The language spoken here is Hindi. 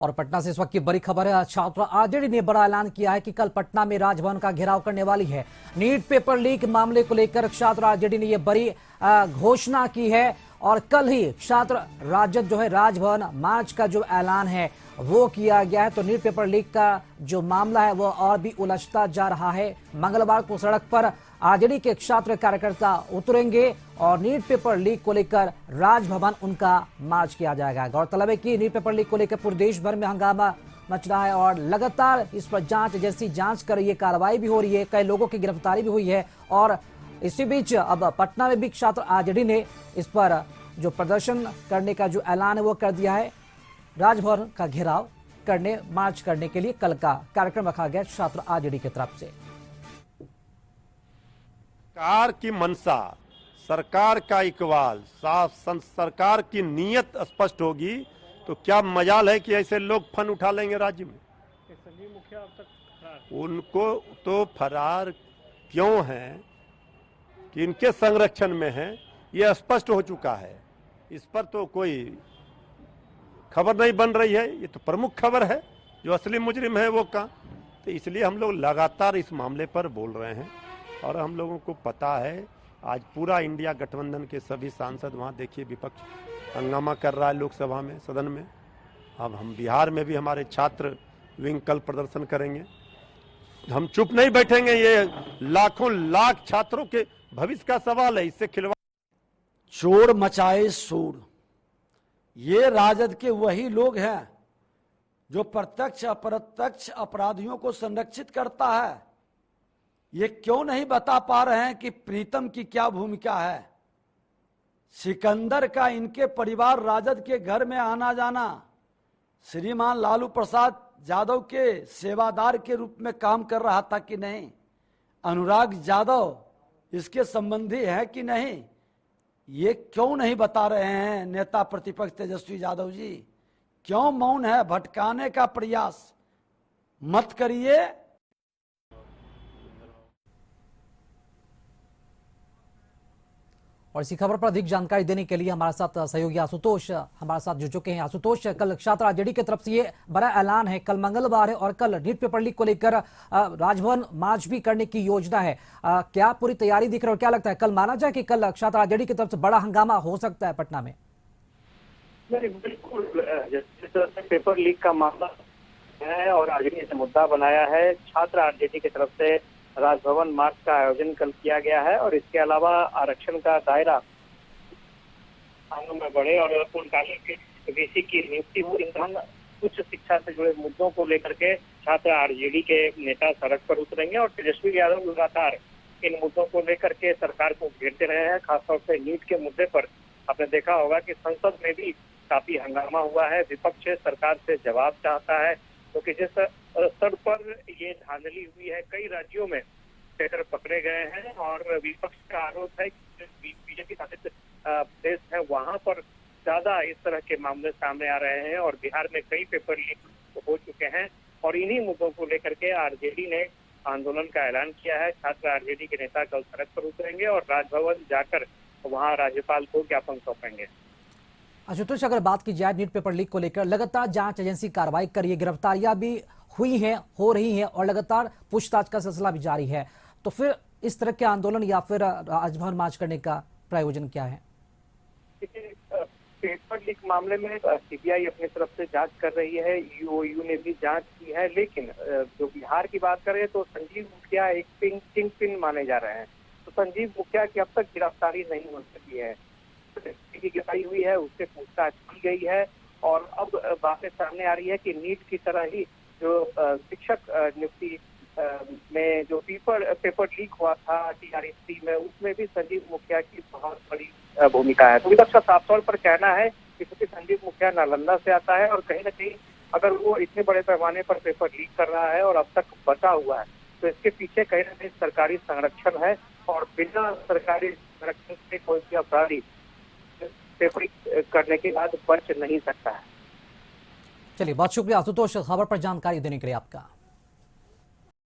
और पटना से इस वक्त की बड़ी खबर है। छात्र आरजेडी ने बड़ा ऐलान किया है कि कल पटना में राजभवन का घेराव करने वाली है। नीट पेपर लीक मामले को लेकर छात्र आरजेडी ने यह बड़ी घोषणा की है और कल ही छात्र राजद जो है राजभवन मार्च का जो ऐलान है वो किया गया है। तो नीट पेपर लीक का जो मामला है वो और भी उलझता जा रहा है। मंगलवार को सड़क पर आरजेडी के छात्र कार्यकर्ता उतरेंगे और नीट पेपर लीक को लेकर राजभवन उनका मार्च किया जाएगा। गौरतलब है कि नीट पेपर लीक को लेकर पूरे देश भर में हंगामा मच रहा है और लगातार इस पर जांच एजेंसी जांच कर रही है, कार्रवाई भी हो रही है, कई लोगों की गिरफ्तारी भी हुई है। और इसी बीच अब पटना में भी छात्र आरजेडी ने इस पर जो प्रदर्शन करने का जो ऐलान है वो कर दिया है। राजभवन का घेराव करने, मार्च करने के लिए कल का कार्यक्रम रखा गया छात्र आरजेडी की तरफ से। सरकार की मंशा, सरकार का इकबाल साफ, सरकार की नीयत स्पष्ट होगी तो क्या मजाल है कि ऐसे लोग फन उठा लेंगे राज्य में। संजीव मुखिया अब तक फरार। उनको तो फरार क्यों है कि इनके संरक्षण में है, ये स्पष्ट हो चुका है। इस पर तो कोई खबर नहीं बन रही है। ये तो प्रमुख खबर है, जो असली मुजरिम है वो कहाँ। तो इसलिए हम लोग लगातार इस मामले पर बोल रहे हैं और हम लोगों को पता है आज पूरा इंडिया गठबंधन के सभी सांसद वहाँ देखिए विपक्ष हंगामा कर रहा है लोकसभा में, सदन में। अब हम बिहार में भी हमारे छात्र विंग कल प्रदर्शन करेंगे। हम चुप नहीं बैठेंगे। ये लाखों लाख छात्रों के भविष्य का सवाल है, इससे खिलवाड़। चोर मचाए शोर, ये राजद के वही लोग हैं जो प्रत्यक्ष अप्रत्यक्ष अपराधियों को संरक्षित करता है। ये क्यों नहीं बता पा रहे हैं कि प्रीतम की क्या भूमिका है। सिकंदर का इनके परिवार राजद के घर में आना जाना, श्रीमान लालू प्रसाद यादव के सेवादार के रूप में काम कर रहा था कि नहीं, अनुराग यादव इसके संबंधी है कि नहीं, ये क्यों नहीं बता रहे हैं नेता प्रतिपक्ष तेजस्वी यादव जी। क्यों मौन है? भटकाने का प्रयास मत करिए। और इसी खबर पर अधिक जानकारी देने के लिए हमारे साथ सहयोगी आशुतोष हमारे साथ जुड़ चुके हैं। आशुतोष, कल छात्र आरजेडी की तरफ से ये बड़ा ऐलान है, कल मंगलवार है और कल नीट पेपर लीक को लेकर राजभवन मार्च भी करने की योजना है। क्या पूरी तैयारी दिख रही है और क्या लगता है कल माना जाए कि कल छात्र आरजेडी की तरफ से बड़ा हंगामा हो सकता है पटना में? बिल्कुल, जिस तरह से पेपर लीक का मामला है और आरजेडी ने मुद्दा बनाया है, छात्र आरजेडी की तरफ से राजभवन मार्च का आयोजन कल किया गया है और इसके अलावा आरक्षण का दायरा में बढ़े और पूर्णकालीन वीसी की नियुक्ति हो, इन उच्च शिक्षा से जुड़े मुद्दों को लेकर के छात्र आरजेडी के नेता सड़क पर उतरेंगे और तेजस्वी यादव लगातार इन मुद्दों को लेकर के सरकार को घेरते रहे हैं। खासतौर से नीट के मुद्दे पर आपने देखा होगा कि संसद में भी काफी हंगामा हुआ है। विपक्ष सरकार से जवाब चाहता है क्योंकि जिस स्तर पर ये धांधली हुई है, कई राज्यों में ट्रेकर पकड़े गए हैं और विपक्ष का आरोप है कि बीजेपी शासित देश है वहां पर ज्यादा इस तरह के मामले सामने आ रहे हैं और बिहार में कई पेपर लीक हो चुके हैं और इन्हीं मुद्दों को लेकर के आरजेडी ने आंदोलन का ऐलान किया है। छात्र आरजेडी के नेता कल सड़क पर उतरेंगे और राजभवन जाकर वहां राज्यपाल को ज्ञापन सौंपेंगे। आशुतोष, अगर बात की जाए नीट पेपर लीक को लेकर लगातार जांच एजेंसी कार्रवाई कर रही है, गिरफ्तारियां भी हुई हैं, हो रही हैं और लगातार पूछताछ का सिलसिला भी जारी है, तो फिर इस तरह के आंदोलन या फिर राजभवन मार्च करने का प्रायोजन क्या है? पेपर लीक मामले में सीबीआई अपनी तरफ से जांच कर रही है, ईओयू ने भी जांच की है, लेकिन जो बिहार की बात करें तो संजीव मुखिया एक किंग पिन माने जा रहे हैं। तो संजीव मुखिया की अब तक गिरफ्तारी नहीं हो सकी है, की गिरफ्तारी हुई है, उससे पूछताछ की गई है और अब बातें सामने आ रही है कि नीट की तरह ही जो शिक्षक नियुक्ति में जो पेपर लीक हुआ था टीआरईसी में, उसमें भी संजीव मुखिया की बहुत बड़ी भूमिका है। तो विपक्ष का साफ तौर पर कहना है कि क्योंकि संजीव मुखिया नालंदा से आता है और कहीं न कहीं अगर वो इतने बड़े पैमाने पर पेपर लीक कर रहा है और अब तक बचा हुआ है तो इसके पीछे कहीं न कहीं सरकारी संरक्षण है और बिना सरकारी संरक्षण से कोई भी अपराधी पेपर करने के बाद बच नहीं सकता है। चलिए, बहुत शुक्रिया आशुतोष खबर पर जानकारी देने के लिए आपका।